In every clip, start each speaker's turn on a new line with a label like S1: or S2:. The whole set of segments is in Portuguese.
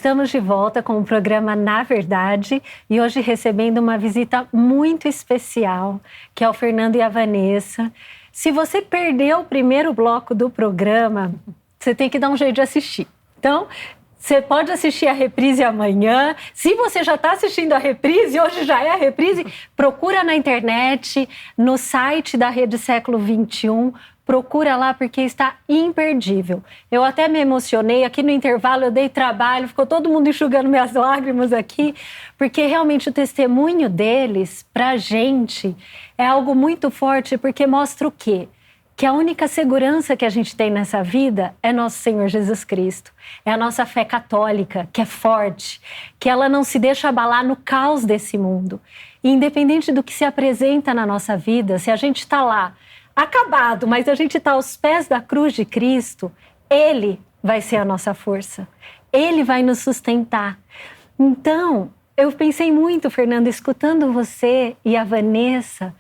S1: Estamos de volta com o programa Na Verdade e hoje recebendo uma visita muito especial, que é o Fernando e a Vanessa. Se você perdeu o primeiro bloco do programa, você tem que dar um jeito de assistir. Então, você pode assistir a reprise amanhã. Se você já está assistindo a reprise, hoje já é a reprise, procura na internet, no site da Rede Século XXI, procura lá porque está imperdível. Eu até me emocionei, aqui no intervalo eu dei trabalho, ficou todo mundo enxugando minhas lágrimas aqui, porque realmente o testemunho deles, pra gente, é algo muito forte, porque mostra o quê? Que a única segurança que a gente tem nessa vida é nosso Senhor Jesus Cristo. É a nossa fé católica, que é forte, que ela não se deixa abalar no caos desse mundo. E independente do que se apresenta na nossa vida, se a gente está lá, acabado, mas a gente está aos pés da cruz de Cristo, Ele vai ser a nossa força. Ele vai nos sustentar. Então, eu pensei muito, Fernando, escutando você e a Vanessa,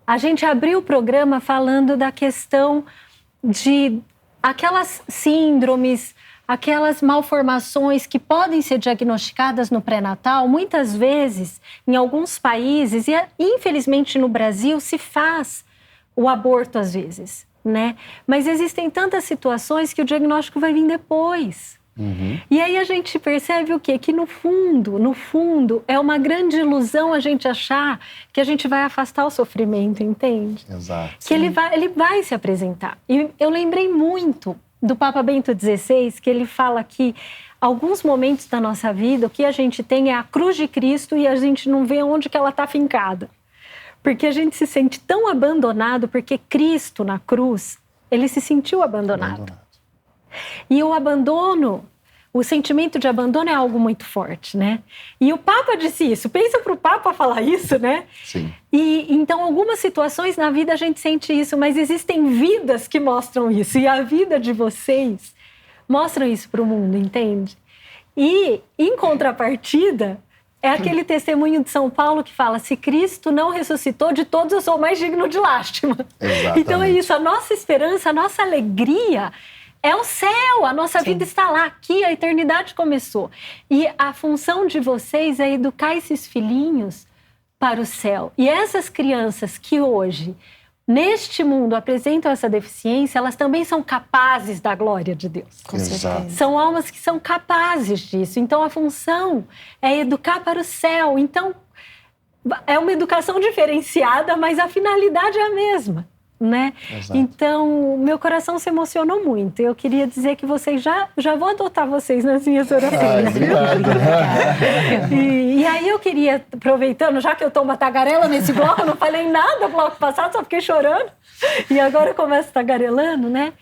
S1: a gente abriu o programa falando da questão de aquelas síndromes, aquelas malformações que podem ser diagnosticadas no pré-natal, muitas vezes, em alguns países, e infelizmente no Brasil, se faz o aborto às vezes, né? Mas existem tantas situações que o diagnóstico vai vir depois. Uhum. E aí a gente percebe o quê? Que no fundo, é uma grande ilusão a gente achar que a gente vai afastar o sofrimento, entende?
S2: Exato.
S1: Que ele vai se apresentar. E eu lembrei muito do Papa Bento XVI, que ele fala que alguns momentos da nossa vida, o que a gente tem é a cruz de Cristo e a gente não vê onde que ela está fincada. Porque a gente se sente tão abandonado, porque Cristo na cruz, ele se sentiu abandonado. E o abandono, o sentimento de abandono é algo muito forte, né? E o Papa disse isso, pensa para o Papa falar isso, né?
S2: Sim.
S1: E então algumas situações na vida a gente sente isso, mas existem vidas que mostram isso, e a vida de vocês mostra isso para o mundo, entende? E, em contrapartida, é aquele testemunho de São Paulo que fala, se Cristo não ressuscitou, de todos eu sou o mais digno de lástima.
S2: Exatamente.
S1: Então é isso, a nossa esperança, a nossa alegria é o céu, a nossa vida está lá, aqui, a eternidade começou. E a função de vocês é educar esses filhinhos para o céu. E essas crianças que hoje, neste mundo, apresentam essa deficiência, elas também são capazes da glória de Deus.
S2: Com certeza.
S1: São almas que são capazes disso. Então, a função é educar para o céu. Então, é uma educação diferenciada, mas a finalidade é a mesma, né?
S2: Exato.
S1: Então, meu coração se emocionou muito. Eu queria dizer que vocês já vou adotar vocês nas minhas orações.
S2: Obrigado.
S1: E aí eu queria, aproveitando, já que eu tô uma tagarela nesse bloco, eu não falei nada no bloco passado, só fiquei chorando. E agora eu começo tagarelando, né?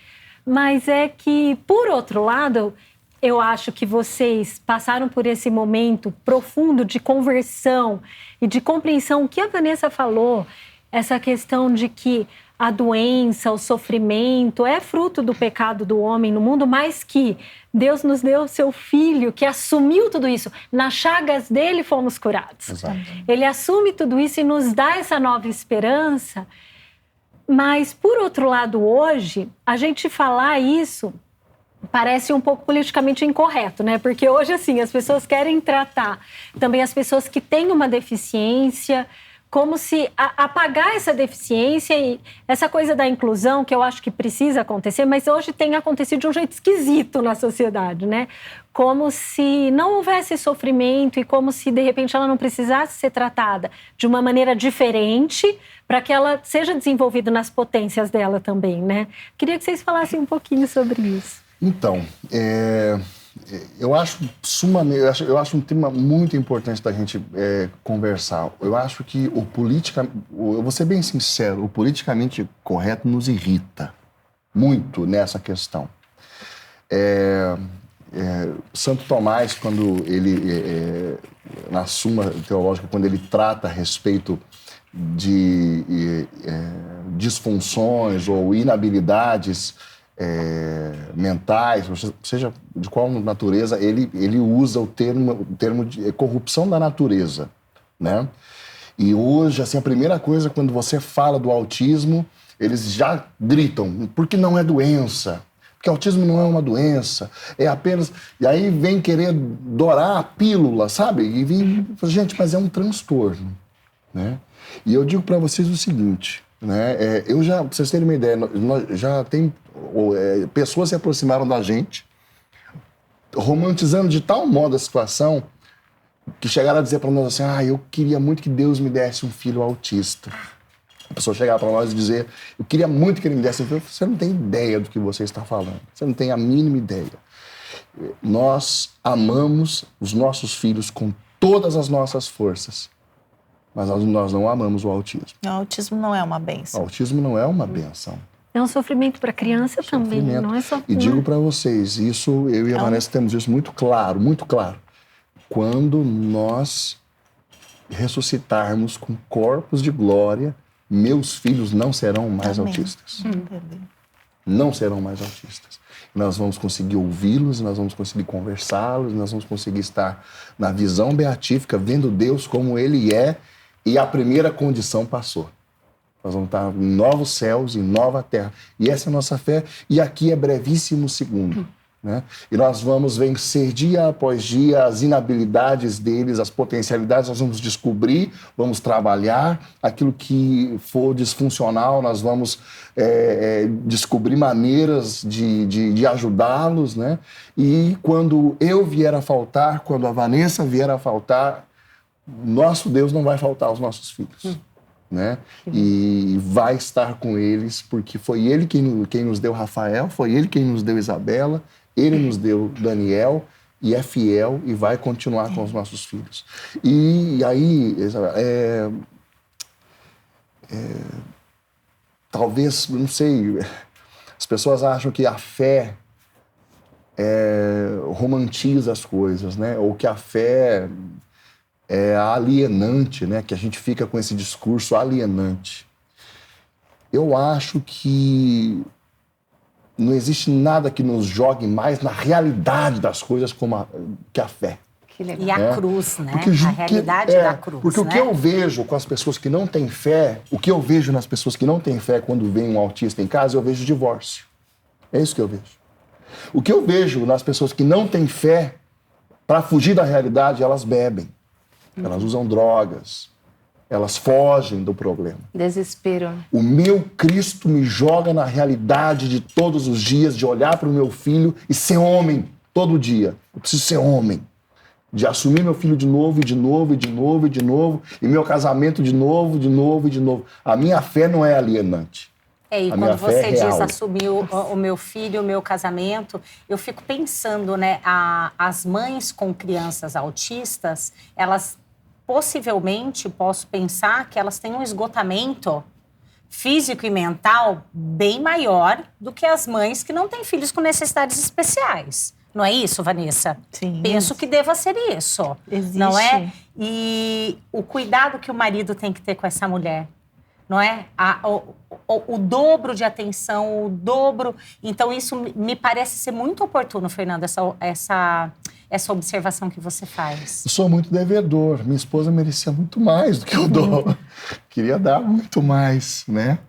S1: Mas é que, por outro lado, eu acho que vocês passaram por esse momento profundo de conversão e de compreensão. O que a Vanessa falou, essa questão de que a doença, o sofrimento é fruto do pecado do homem no mundo, mas que Deus nos deu o seu Filho, que assumiu tudo isso. Nas chagas dele fomos curados.
S2: Exato.
S1: Ele assume tudo isso e nos dá essa nova esperança. Mas, por outro lado, hoje, a gente falar isso parece um pouco politicamente incorreto, né? Porque hoje, assim, as pessoas querem tratar também as pessoas que têm uma deficiência como se apagar essa deficiência e essa coisa da inclusão, que eu acho que precisa acontecer, mas hoje tem acontecido de um jeito esquisito na sociedade, né? Como se não houvesse sofrimento e como se, de repente, ela não precisasse ser tratada de uma maneira diferente para que ela seja desenvolvida nas potências dela também, né? Queria que vocês falassem um pouquinho sobre isso.
S2: Então, eu acho um tema muito importante da gente conversar. Eu acho que eu vou ser bem sincero, o politicamente correto nos irrita muito nessa questão. Santo Tomás, quando ele, na Suma Teológica, quando ele trata a respeito de disfunções ou inabilidades mentais, seja de qual natureza, ele usa o termo de corrupção da natureza, né? E hoje, assim, a primeira coisa, quando você fala do autismo, eles já gritam, porque não é doença, Porque autismo não é uma doença, é apenas... E aí vem querer dourar a pílula, sabe? E vem... Gente, mas é um transtorno, né? E eu digo para vocês o seguinte, né? Eu já, pra vocês terem uma ideia, já tem... pessoas se aproximaram da gente, romantizando de tal modo a situação, que chegaram a dizer para nós assim, eu queria muito que Deus me desse um filho autista. A pessoa chegava para nós e dizer, eu queria muito que ele me desse um filho. Você não tem ideia do que você está falando. Você não tem a mínima ideia. Nós amamos os nossos filhos com todas as nossas forças, mas nós não amamos o autismo.
S3: O autismo não é uma bênção.
S2: O autismo não é uma bênção.
S1: É um sofrimento para a criança também, não é só...
S2: E digo para vocês, isso, eu e a Vanessa temos isso muito claro, muito claro. Quando nós ressuscitarmos com corpos de glória, meus filhos não serão mais autistas. Não serão mais autistas. Nós vamos conseguir ouvi-los, nós vamos conseguir conversá-los, nós vamos conseguir estar na visão beatífica, vendo Deus como Ele é, e a primeira condição passou. Nós vamos estar em novos céus, em nova terra. E essa é a nossa fé, e aqui é brevíssimo segundo. Né? E nós vamos vencer dia após dia as inabilidades deles, as potencialidades, nós vamos descobrir, vamos trabalhar aquilo que for disfuncional, nós vamos descobrir maneiras de ajudá-los, né? E quando eu vier a faltar, quando a Vanessa vier a faltar, nosso Deus não vai faltar aos nossos filhos. Né? E vai estar com eles, porque foi Ele quem nos deu Rafael, foi Ele quem nos deu Isabela, Ele nos deu Daniel, e é fiel e vai continuar com os nossos filhos. E aí, talvez, não sei, as pessoas acham que a fé romantiza as coisas, né? Ou que a fé é alienante, né? Que a gente fica com esse discurso alienante. Eu acho que não existe nada que nos jogue mais na realidade das coisas que a fé.
S4: Que legal. E a cruz, né?
S2: Porque,
S4: a realidade da cruz.
S2: Porque o que eu vejo com as pessoas que não têm fé, o que eu vejo nas pessoas que não têm fé quando vem um autista em casa, eu vejo divórcio. É isso que eu vejo. O que eu vejo nas pessoas que não têm fé, para fugir da realidade, elas bebem. Elas usam drogas, elas fogem do problema.
S4: Desespero.
S2: O meu Cristo me joga na realidade de todos os dias, de olhar para o meu filho e ser homem todo dia. Eu preciso ser homem. De assumir meu filho de novo, e de novo, e de novo, e de novo, e meu casamento de novo, de novo, e de novo. A minha fé não é alienante.
S4: E quando você diz assumir o meu filho, o meu casamento, eu fico pensando, né, as mães com crianças autistas, elas possivelmente, posso pensar que elas têm um esgotamento físico e mental bem maior do que as mães que não têm filhos com necessidades especiais. Não é isso, Vanessa?
S3: Sim.
S4: Penso que deva ser isso.
S3: Existe.
S4: Não é? E o cuidado que o marido tem que ter com essa mulher, não é? O dobro de atenção, o dobro... Então, isso me parece ser muito oportuno, Fernando, essa observação que você faz.
S2: Eu sou muito devedor. Minha esposa merecia muito mais do que eu dou. Queria dar muito mais, né?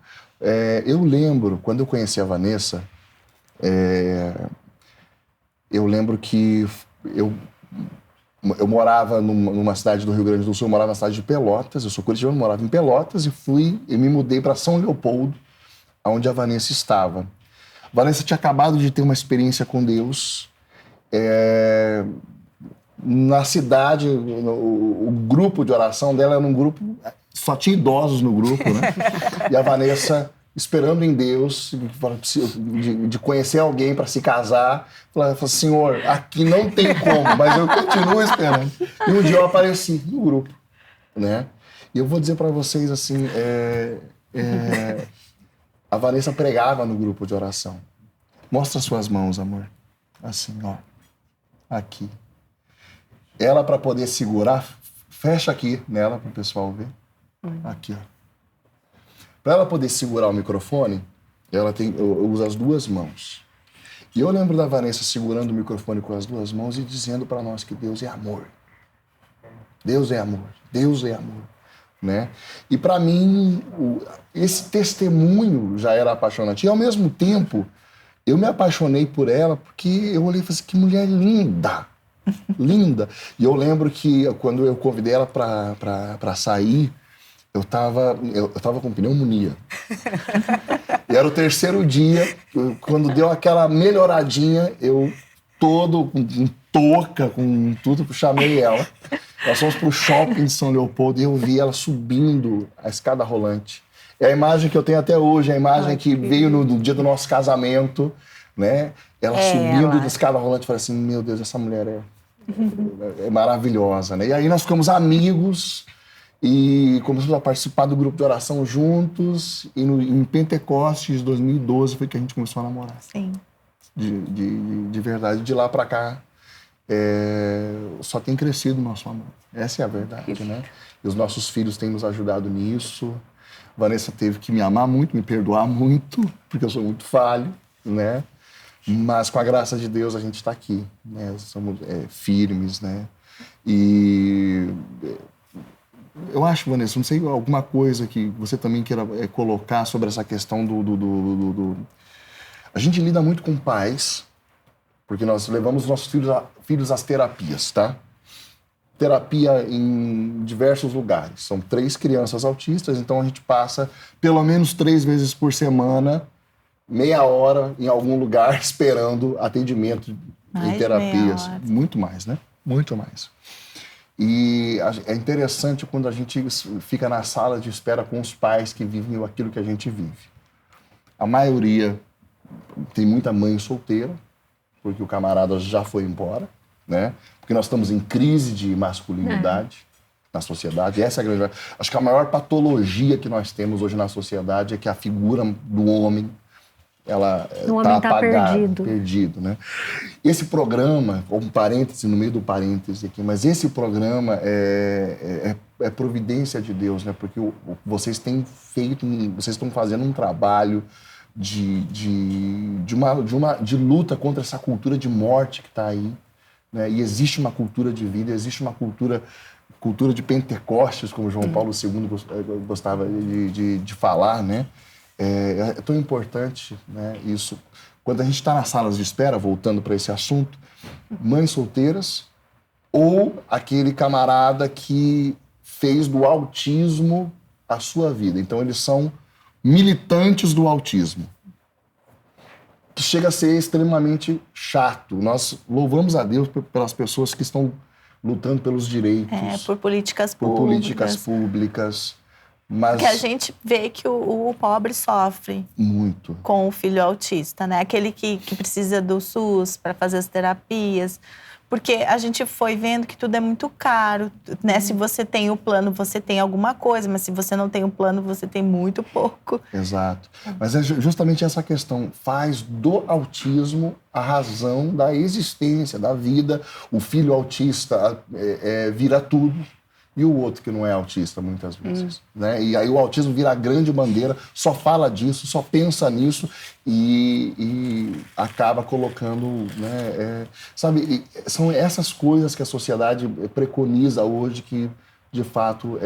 S2: Eu lembro, quando eu conheci a Vanessa, eu lembro que eu morava numa cidade do Rio Grande do Sul, eu morava na cidade de Pelotas, eu sou curitibano, morava em Pelotas e me mudei para São Leopoldo, onde a Vanessa estava. A Vanessa tinha acabado de ter uma experiência com Deus. Na cidade, o grupo de oração dela era um grupo, só tinha idosos no grupo, né? E a Vanessa, esperando em Deus, de conhecer alguém para se casar, falou, Senhor, aqui não tem como, mas eu continuo esperando. E um dia eu apareci no grupo, né? E eu vou dizer para vocês assim, a Vanessa pregava no grupo de oração. Mostra suas mãos, amor. Assim, ó. Aqui. Ela, para poder segurar, fecha aqui nela para o pessoal ver. Aqui, ó. Para ela poder segurar o microfone, ela usa as duas mãos. E eu lembro da Vanessa segurando o microfone com as duas mãos e dizendo para nós que Deus é amor. Deus é amor. Deus é amor. Né? E para mim, esse testemunho já era apaixonante. E ao mesmo tempo, Eu me apaixonei por ela porque eu olhei e falei assim, que mulher linda, linda. E eu lembro que quando eu convidei ela para sair, eu tava com pneumonia. E era o 3º dia, quando deu aquela melhoradinha, eu todo com touca, com tudo, chamei ela. Nós fomos pro shopping de São Leopoldo e eu vi ela subindo a escada rolante. É a imagem que eu tenho até hoje, a imagem que veio no dia do nosso casamento, né? Ela subindo da escada rolante, eu falei assim, meu Deus, essa mulher é maravilhosa, né? E aí nós ficamos amigos e começamos a participar do grupo de oração juntos e em Pentecostes, 2012, foi que a gente começou a namorar.
S3: Sim.
S2: De verdade, de lá pra cá, só tem crescido o nosso amor. Essa é a verdade, né? E os nossos filhos têm nos ajudado nisso. Vanessa teve que me amar muito, me perdoar muito, porque eu sou muito falho, né? Mas com a graça de Deus a gente está aqui, né? Somos firmes, né? E eu acho, Vanessa, não sei, alguma coisa que você também queira colocar sobre essa questão do... A gente lida muito com pais, porque nós levamos nossos filhos às terapias, tá? Terapia em diversos lugares. São 3 crianças autistas, então a gente passa pelo menos 3 vezes por semana, meia hora em algum lugar esperando atendimento em terapias. Muito mais, né? Muito mais. E é interessante quando a gente fica na sala de espera com os pais que vivem aquilo que a gente vive. A maioria tem muita mãe solteira, porque o camarada já foi embora, né? Porque nós estamos em crise de masculinidade na sociedade. Essa é a grande... Acho que a maior patologia que nós temos hoje na sociedade é que a figura do homem, ela está apagada, perdido, né? Esse programa, um parêntese no meio do parêntese aqui, mas esse programa é providência de Deus, né? Porque vocês estão fazendo um trabalho de luta contra essa cultura de morte que está aí, né? E existe uma cultura de vida, existe uma cultura de Pentecostes, como João Paulo II gostava de falar, né? É tão importante, né, isso. Quando a gente está nas salas de espera, voltando para esse assunto, mães solteiras ou aquele camarada que fez do autismo a sua vida. Então, eles são militantes do autismo, que chega a ser extremamente chato. Nós louvamos a Deus pelas pessoas que estão lutando pelos direitos.
S3: Por políticas
S2: públicas. Mas...
S3: Porque a gente vê que o pobre sofre
S2: muito
S3: com o filho autista, né? Aquele que precisa do SUS para fazer as terapias. Porque a gente foi vendo que tudo é muito caro, né? Se você tem o plano, você tem alguma coisa, mas se você não tem o plano, você tem muito pouco.
S2: Exato. Mas é justamente essa questão. Faz do autismo a razão da existência, da vida. O filho autista vira tudo. E o outro que não é autista, muitas vezes. Né? E aí o autismo vira a grande bandeira, só fala disso, só pensa nisso e acaba colocando... Né, sabe, são essas coisas que a sociedade preconiza hoje que, de fato,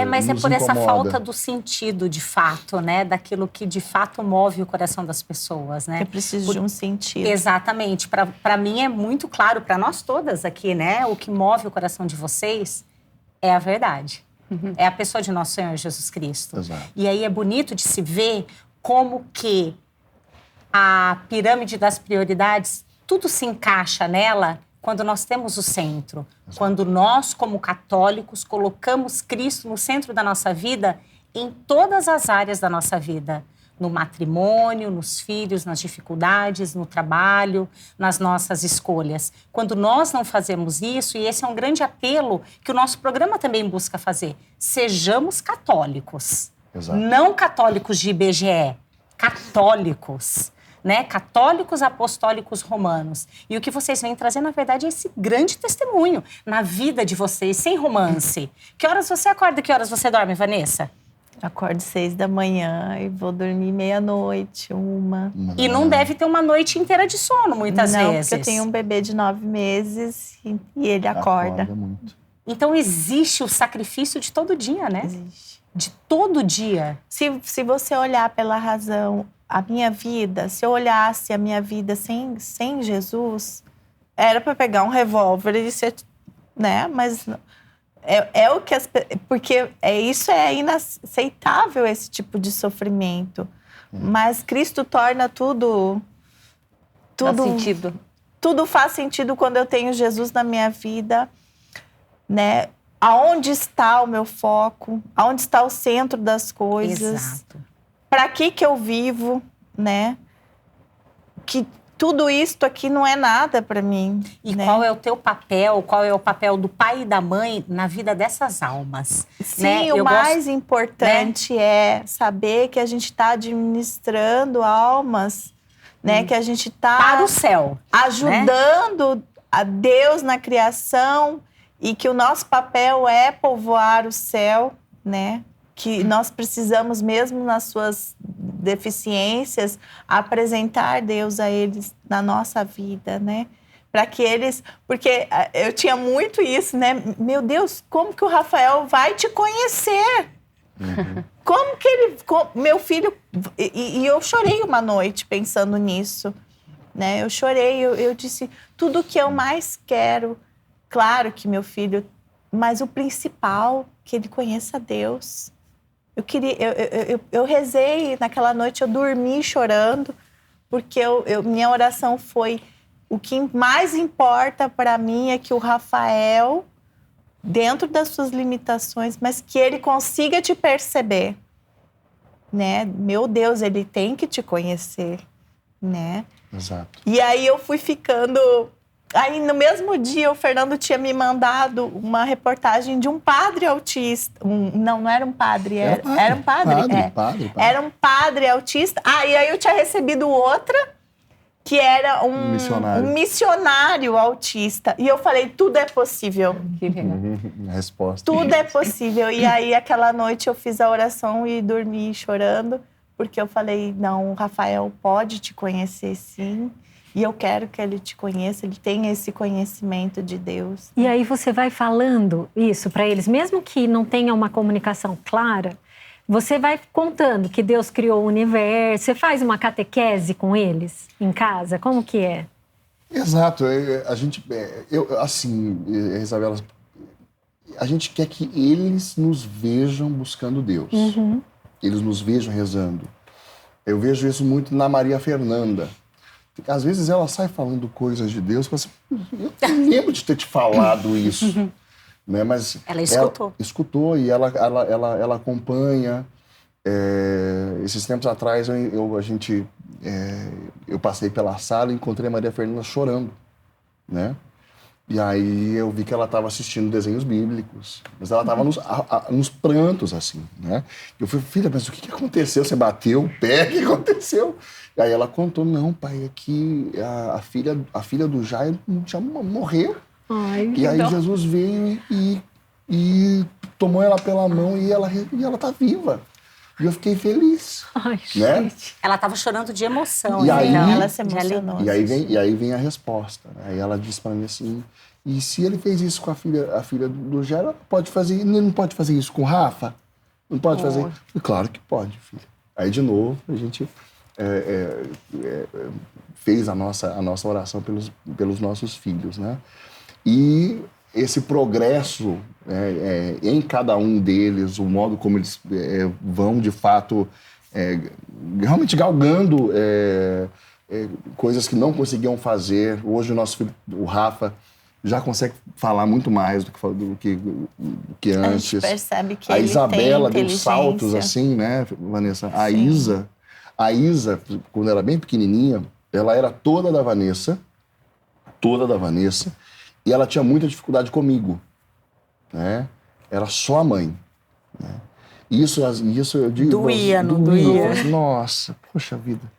S4: mas
S2: nos
S4: por essa
S2: incomoda.
S4: falta do sentido, de fato, né? Daquilo que, de fato, move o coração das pessoas, né?
S3: Eu preciso de um sentido.
S4: Exatamente. Para mim é muito claro, para nós todas aqui, né? O que move o coração de vocês... é a verdade. É a pessoa de nosso Senhor Jesus Cristo.
S2: Exato.
S4: E aí é bonito de se ver como que a pirâmide das prioridades, tudo se encaixa nela quando nós temos o centro. Exato. Quando nós, como católicos, colocamos Cristo no centro da nossa vida em todas as áreas da nossa vida. No matrimônio, nos filhos, nas dificuldades, no trabalho, nas nossas escolhas. Quando nós não fazemos isso, e esse é um grande apelo que o nosso programa também busca fazer, sejamos católicos.
S2: Exato.
S4: Não católicos de IBGE, católicos, né? Católicos apostólicos romanos. E o que vocês vêm trazer, na verdade, é esse grande testemunho na vida de vocês, sem romance. Que horas você acorda e que horas você dorme, Vanessa?
S3: Acordo 6 da manhã e vou dormir meia-noite, 1.
S4: E não deve ter uma noite inteira de sono, muitas vezes.
S3: Não, porque eu tenho um bebê de 9 meses e ele acorda.
S2: Muito.
S4: Então, existe o sacrifício de todo dia, né?
S3: Existe.
S4: De todo dia.
S3: Se você olhar pela razão a minha vida, se eu olhasse a minha vida sem Jesus, era para pegar um revólver e ser, né? Mas é o que porque isso é inaceitável, esse tipo de sofrimento. Mas Cristo torna tudo
S4: faz sentido.
S3: Tudo faz sentido quando eu tenho Jesus na minha vida, né? Aonde está o meu foco? Aonde está o centro das coisas?
S4: Exato.
S3: Para que eu vivo, né? Que tudo isto aqui não é nada para mim.
S4: E
S3: né?
S4: qual é o teu papel? Qual é o papel do pai e da mãe na vida dessas almas?
S3: Sim,
S4: né?
S3: o mais importante é saber que a gente está administrando almas, né? Que a gente está
S4: para o céu,
S3: ajudando a Deus na criação e que o nosso papel é povoar o céu, né? Que nós precisamos, mesmo nas suas deficiências, apresentar Deus a eles na nossa vida, né? Para que eles... Porque eu tinha muito isso, né? Meu Deus, como que o Rafael vai te conhecer? Como que ele... Meu filho... E eu chorei uma noite pensando nisso, né? Eu chorei, eu disse, tudo que eu mais quero... Claro que meu filho... Mas o principal, que ele conheça Deus. Eu rezei naquela noite, eu dormi chorando, porque minha oração foi: o que mais importa para mim é que o Rafael, dentro das suas limitações, mas que ele consiga te perceber, né? Meu Deus, ele tem que te conhecer, né?
S2: Exato.
S3: E aí eu fui ficando... Aí, no mesmo dia, o Fernando tinha me mandado uma reportagem de um padre autista. Não era um padre. Era um padre?
S2: Padre.
S3: Era um padre autista. E aí eu tinha recebido outra, que era um missionário autista. E eu falei, tudo é possível.
S2: Resposta.
S3: Tudo é possível. E aí, aquela noite, eu fiz a oração e dormi chorando, porque eu falei, não, o Rafael pode te conhecer, sim. E eu quero que ele te conheça, ele tenha esse conhecimento de Deus.
S1: E aí você vai falando isso para eles, mesmo que não tenha uma comunicação clara, você vai contando que Deus criou o universo, você faz uma catequese com eles em casa, como que é?
S2: Exato, Isabela, a gente quer que eles nos vejam buscando Deus, eles nos vejam rezando. Eu vejo isso muito na Maria Fernanda. Às vezes ela sai falando coisas de Deus, eu não lembro de ter te falado isso, né? Mas
S4: ela escutou.
S2: Ela escutou e ela acompanha. Esses tempos atrás eu passei pela sala e encontrei a Maria Fernanda chorando, né? E aí eu vi que ela estava assistindo desenhos bíblicos, mas ela estava nos prantos, assim, né? Eu falei, filha, mas o que aconteceu? Você bateu o pé? O que aconteceu? E aí ela contou, não, pai, é que a filha do Jairo já morreu.
S1: Ai,
S2: e aí Jesus veio e tomou ela pela mão e ela tá viva. E eu fiquei feliz.
S1: Ai,
S2: né?
S1: gente.
S4: Ela estava chorando de emoção.
S2: E aí,
S3: ela se emocionou.
S2: E aí vem a resposta. Aí ela disse para mim assim, e se ele fez isso com a filha do Jairo, ele não pode fazer isso com o Rafa? Não pode fazer? Eu falei, claro que pode, filha. Aí, de novo, a gente fez a nossa oração pelos nossos filhos, né? E esse progresso em cada um deles, o modo como eles vão, de fato, realmente galgando coisas que não conseguiam fazer. Hoje o nosso filho, o Rafa, já consegue falar muito mais do que antes.
S3: A gente percebe que
S2: a
S3: ele
S2: Isabela
S3: tem
S2: deu saltos assim, né, Vanessa? A Isa, quando era bem pequenininha, ela era toda da Vanessa, e ela tinha muita dificuldade comigo, né? Era só a mãe, né? Isso eu digo...
S4: Doía.
S2: Nossa, poxa vida.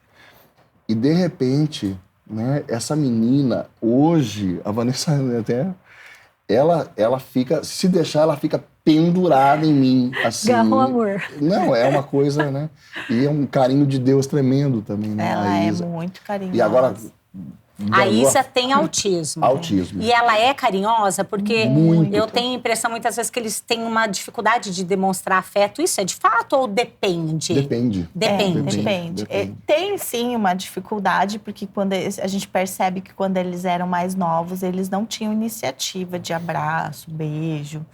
S2: E, de repente, né, essa menina, hoje, a Vanessa até... Ela fica... Se deixar, ela fica pendurada em mim, assim.
S1: Garrou amor.
S2: Não, é uma coisa, né? E é um carinho de Deus tremendo também, né?
S3: Ela é muito carinhosa.
S2: E agora,
S4: A Isa tem autismo.
S2: Autismo.
S4: E ela é carinhosa? Porque
S2: Muito.
S4: eu tenho a impressão, muitas vezes, que eles têm uma dificuldade de demonstrar afeto. Isso é de fato ou depende?
S2: Depende.
S3: Depende. Tem, sim, uma dificuldade, porque quando a gente percebe que quando eles eram mais novos, eles não tinham iniciativa de abraço, beijo.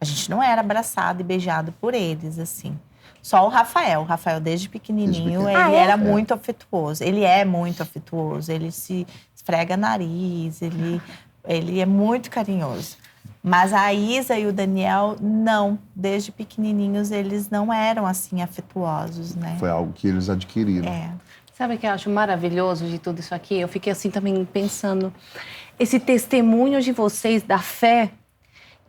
S3: A gente não era abraçado e beijado por eles, assim. Só o Rafael. O Rafael, desde pequenininho, ele era muito afetuoso. Ele é muito afetuoso. Ele se esfrega nariz, ele é muito carinhoso. Mas a Isa e o Daniel, não. Desde pequenininhos, eles não eram, assim, afetuosos, né?
S2: Foi algo que eles adquiriram.
S5: Sabe o que eu acho maravilhoso de tudo isso aqui? Eu fiquei, assim, também pensando. Esse testemunho de vocês da fé,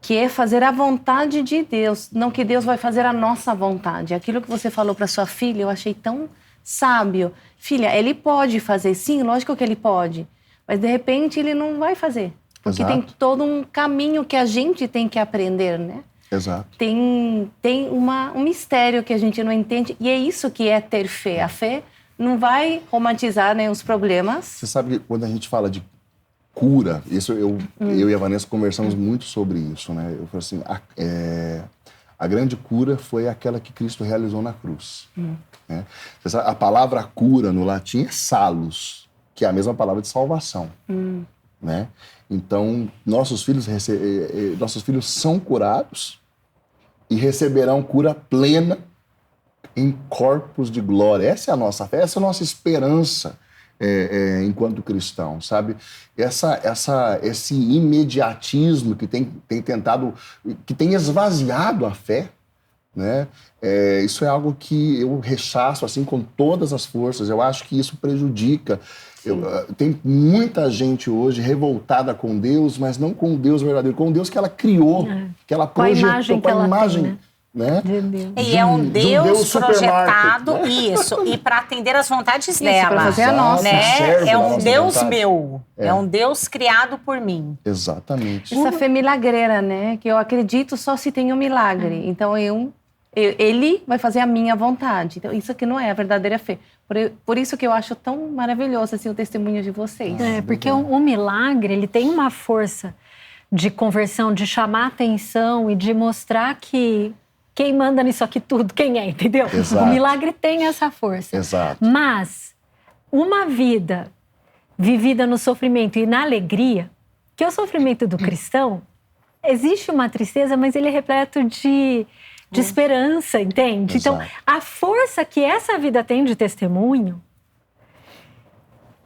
S5: que é fazer a vontade de Deus, não que Deus vai fazer a nossa vontade. Aquilo que você falou para sua filha, eu achei tão sábio. Filha, ele pode fazer, sim, lógico que ele pode, mas de repente ele não vai fazer. Porque tem todo um caminho que a gente tem que aprender, né?
S2: Exato.
S5: Tem um mistério que a gente não entende, e é isso que é ter fé. A fé não vai romantizar, né, os problemas.
S2: Você sabe que quando a gente fala de cura, isso eu e a Vanessa conversamos muito sobre isso, né? Eu falei assim, a grande cura foi aquela que Cristo realizou na cruz. Né? Você sabe, a palavra cura no latim é salus, que é a mesma palavra de salvação. Né? Então, nossos filhos são curados e receberão cura plena em corpos de glória. Essa é a nossa fé, essa é a nossa esperança. Enquanto cristão, sabe? Esse imediatismo que tem tentado, que tem esvaziado a fé, né? Isso é algo que eu rechaço assim com todas as forças. Eu acho que isso prejudica. Tem muita gente hoje revoltada com Deus, mas não com o Deus verdadeiro, com o Deus que ela criou, que ela projetou, com a imagem
S1: tem, né?
S2: Né?
S4: E é um Deus projetado, né? Isso, e para atender as vontades dela.
S5: Para fazer a nossa.
S4: Né? É um Deus vontade. Meu, é um Deus criado por mim.
S2: Exatamente.
S5: Essa fé milagreira, né? Que eu acredito só se tem um milagre. Então, ele vai fazer a minha vontade. Então, isso aqui não é a verdadeira fé. Por isso que eu acho tão maravilhoso assim, o testemunho de vocês.
S1: Porque o milagre, ele tem uma força de conversão, de chamar atenção e de mostrar que quem manda nisso aqui tudo, quem é, entendeu?
S2: Exato.
S1: O milagre tem essa força.
S2: Exato.
S1: Mas uma vida vivida no sofrimento e na alegria, que é o sofrimento do cristão, existe uma tristeza, mas ele é repleto de esperança, entende?
S2: Exato.
S1: Então, a força que essa vida tem de testemunho,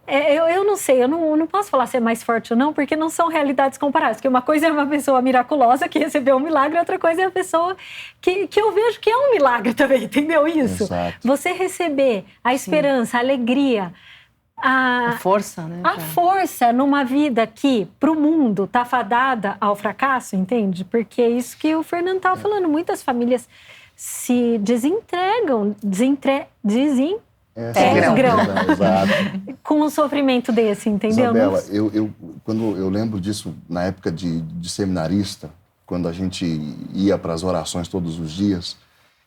S1: eu não sei, eu não posso falar se é mais forte ou não, porque não são realidades comparadas. Porque uma coisa é uma pessoa miraculosa que recebeu um milagre, outra coisa é a pessoa que eu vejo que é um milagre também, entendeu isso?
S2: Exato.
S1: Você receber a esperança, a alegria,
S5: a força, né?
S1: A força numa vida que, para o mundo, está fadada ao fracasso, entende? Porque é isso que o Fernando estava falando. Muitas famílias se desentregam,
S2: Exato.
S1: com um sofrimento desse, entendeu?
S2: Isabela, quando eu lembro disso na época de seminarista, quando a gente ia para as orações todos os dias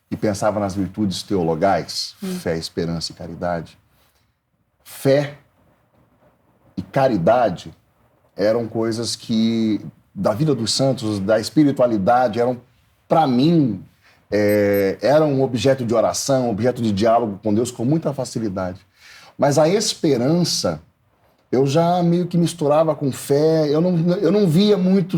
S2: e pensava nas virtudes teologais, fé, esperança e caridade, fé e caridade eram coisas que, da vida dos santos, da espiritualidade, eram, para mim, era um objeto de oração, objeto de diálogo com Deus com muita facilidade. Mas a esperança, eu já meio que misturava com fé, eu não via muito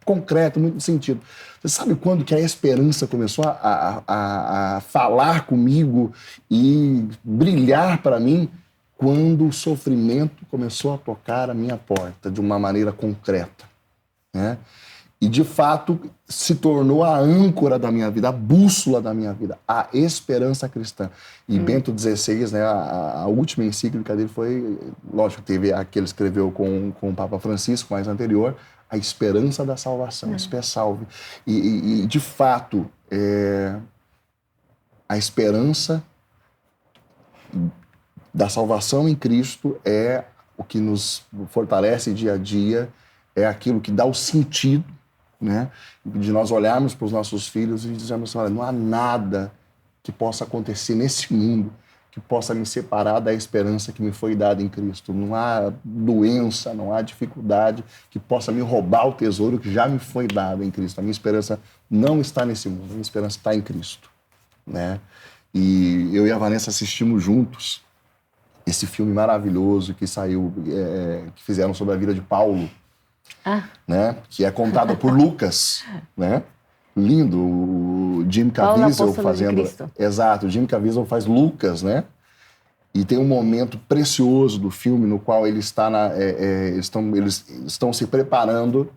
S2: concreto, muito sentido. Você sabe quando que a esperança começou a falar comigo e brilhar para mim? Quando o sofrimento começou a tocar a minha porta de uma maneira concreta, né? E, de fato, se tornou a âncora da minha vida, a bússola da minha vida, a esperança cristã. E Bento XVI, né, a última encíclica dele foi, lógico, teve a que ele escreveu com o Papa Francisco, mais anterior, a esperança da salvação, Esper Salve. E, de fato, a esperança da salvação em Cristo é o que nos fortalece dia a dia, é aquilo que dá o sentido, né, de nós olharmos para os nossos filhos e dizermos assim, olha, não há nada que possa acontecer nesse mundo que possa me separar da esperança que me foi dada em Cristo. Não há doença, não há dificuldade que possa me roubar o tesouro que já me foi dado em Cristo. A minha esperança não está nesse mundo, a minha esperança está em Cristo, né? E eu e a Vanessa assistimos juntos esse filme maravilhoso que saiu, que fizeram sobre a vida de Paulo, né? Que é contado por Lucas, né? Lindo, o Jim Caviezel fazendo... Exato, o Jim Caviezel faz Lucas, né? E tem um momento precioso do filme no qual ele está eles estão se preparando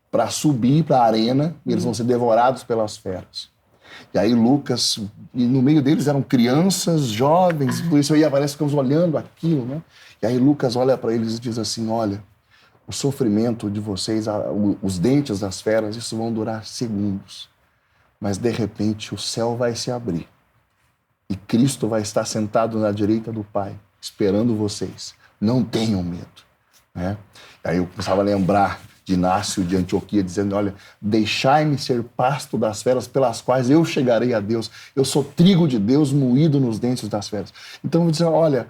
S2: para subir para a arena e eles vão ser devorados pelas feras. E aí Lucas, e no meio deles eram crianças, jovens, por isso eu e a Vanessa ficamos olhando aquilo, né? E aí Lucas olha para eles e diz assim, olha, o sofrimento de vocês, os dentes das feras, isso vão durar segundos. Mas, de repente, o céu vai se abrir. E Cristo vai estar sentado na direita do Pai, esperando vocês. Não tenham medo, né? Aí eu começava a lembrar de Inácio de Antioquia, dizendo, olha, deixai-me ser pasto das feras pelas quais eu chegarei a Deus. Eu sou trigo de Deus moído nos dentes das feras. Então, eu vou dizer, olha,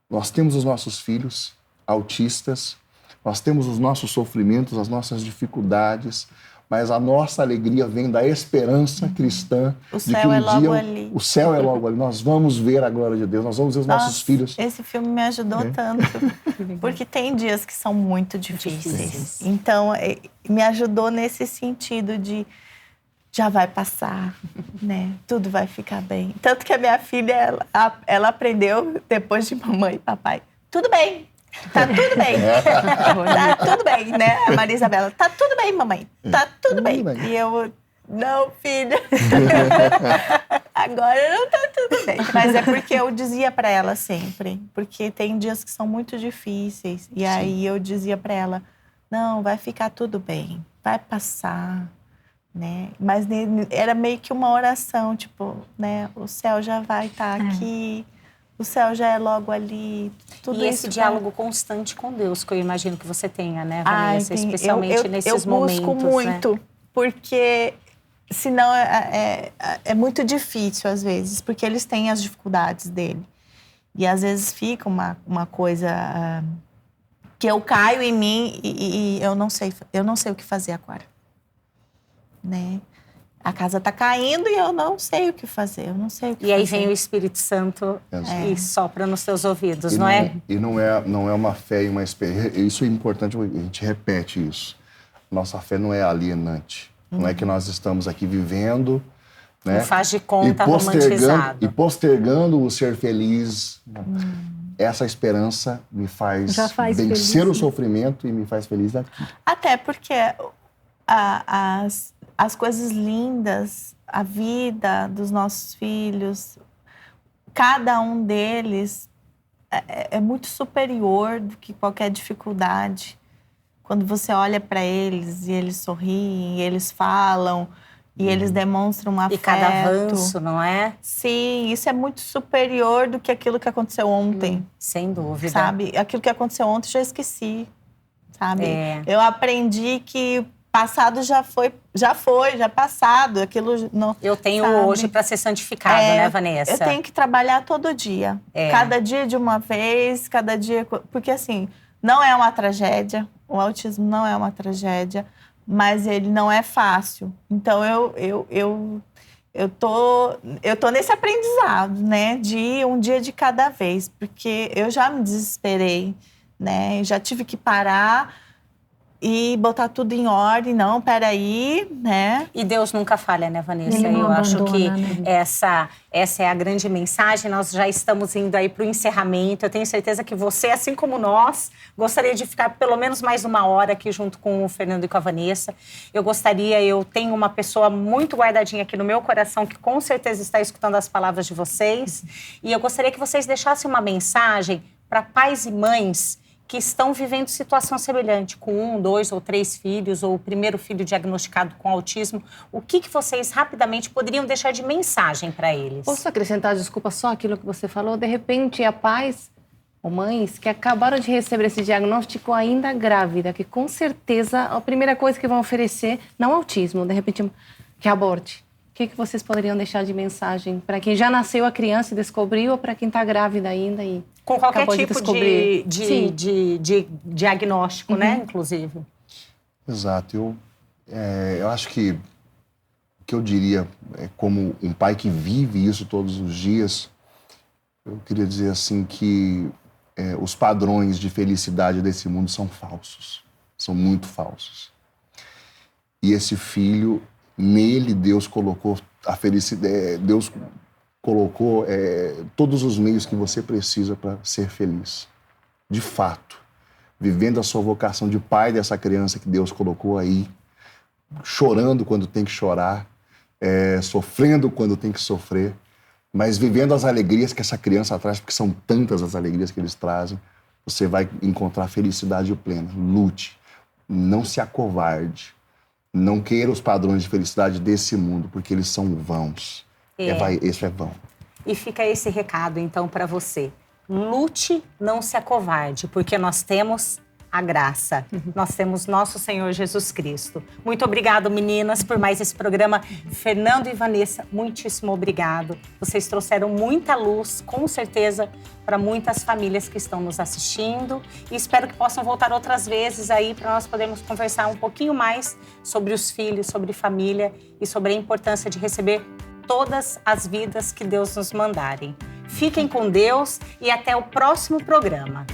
S2: nós temos os nossos filhos autistas, nós temos os nossos sofrimentos, as nossas dificuldades, mas a nossa alegria vem da esperança cristã.
S3: O céu é logo ali.
S2: O céu é logo ali. Nós vamos ver a glória de Deus, nós vamos ver os nossos filhos.
S3: Esse filme me ajudou tanto, porque tem dias que são muito difíceis. Então, me ajudou nesse sentido de já vai passar, né? Tudo vai ficar bem. Tanto que a minha filha, ela aprendeu, depois de mamãe e papai, tudo bem. Tá tudo bem. Tá tudo bem, né? A Maria Isabela, tá tudo bem, mamãe. Tá tudo bem. E eu, não, filha. Agora não tá tudo bem. Mas é porque eu dizia pra ela sempre. Porque tem dias que são muito difíceis. E aí eu dizia pra ela, não, vai ficar tudo bem. Vai passar, né? Mas era meio que uma oração, tipo, né? O céu já vai estar aqui. O céu já é logo ali. Tudo
S4: e esse diálogo constante com Deus, que eu imagino que você tenha, né, Vanessa? Especialmente nesses momentos.
S3: Eu busco muito, porque senão é muito difícil às vezes, porque eles têm as dificuldades dele. E às vezes fica uma coisa que eu caio em mim e eu não sei o que fazer agora, né? A casa está caindo e eu não sei o que fazer, eu não sei o que fazer.
S4: E aí vem o Espírito Santo e sopra nos teus ouvidos, não é?
S2: E não é uma fé e uma experiência. Isso é importante, a gente repete isso. Nossa fé não é alienante. Não é que nós estamos aqui vivendo, né?
S4: Não faz de conta romantizado.
S2: E postergando o ser feliz. Essa esperança me faz vencer o sofrimento e me faz feliz aqui.
S3: Até porque as coisas lindas, a vida dos nossos filhos, cada um deles é muito superior do que qualquer dificuldade. Quando você olha para eles e eles sorriem, e eles falam, e eles demonstram um afeto.
S4: E cada avanço, não é?
S3: Sim, isso é muito superior do que aquilo que aconteceu ontem.
S4: Sem dúvida.
S3: Sabe? Aquilo que aconteceu ontem eu já esqueci, sabe? Eu aprendi que passado já passado, aquilo não.
S4: Eu tenho hoje para ser santificado, né, Vanessa?
S3: Eu tenho que trabalhar todo dia. Cada dia de uma vez, cada dia. Porque assim, não é uma tragédia, o autismo não é uma tragédia, mas ele não é fácil. Então eu tô nesse aprendizado, né, de um dia de cada vez, porque eu já me desesperei, né? Já tive que parar e botar tudo em ordem, não, peraí, né?
S4: E Deus nunca falha, né, Vanessa?
S1: Ele não
S4: acho
S1: abandona,
S4: que
S1: né?
S4: essa é a grande mensagem. Nós já estamos indo aí para o encerramento. Eu tenho certeza que você, assim como nós, gostaria de ficar pelo menos mais uma hora aqui junto com o Fernando e com a Vanessa. Eu tenho uma pessoa muito guardadinha aqui no meu coração que com certeza está escutando as palavras de vocês. E eu gostaria que vocês deixassem uma mensagem para pais e mães que estão vivendo situação semelhante, com 1, 2 ou 3 filhos, ou o primeiro filho diagnosticado com autismo. O que vocês rapidamente poderiam deixar de mensagem para eles?
S5: Posso acrescentar, desculpa, só aquilo que você falou? De repente, há pais ou mães que acabaram de receber esse diagnóstico ainda grávida, que com certeza a primeira coisa que vão oferecer, não autismo, de repente, que aborte. O que vocês poderiam deixar de mensagem para quem já nasceu a criança e descobriu, ou para quem está grávida ainda e
S4: com qualquer tipo de diagnóstico, né, inclusive?
S2: Exato. Eu acho que o que eu diria, como um pai que vive isso todos os dias, eu queria dizer assim que os padrões de felicidade desse mundo são falsos, são muito falsos. E esse filho, nele Deus colocou a felicidade, Deus colocou todos os meios que você precisa para ser feliz. De fato, vivendo a sua vocação de pai dessa criança que Deus colocou aí, chorando quando tem que chorar, sofrendo quando tem que sofrer, mas vivendo as alegrias que essa criança traz, porque são tantas as alegrias que eles trazem, você vai encontrar felicidade plena. Lute, não se acovarde, não queira os padrões de felicidade desse mundo, porque eles são vãos. Isso é vão.
S4: E fica esse recado, então, para você. Lute, não se acovarde, porque nós temos a graça. Nós temos nosso Senhor Jesus Cristo. Muito obrigado, meninas, por mais esse programa. Fernando e Vanessa, muitíssimo obrigado. Vocês trouxeram muita luz, com certeza, para muitas famílias que estão nos assistindo. E espero que possam voltar outras vezes aí para nós podermos conversar um pouquinho mais sobre os filhos, sobre família e sobre a importância de receber todas as vidas que Deus nos mandarem. Fiquem com Deus e até o próximo programa.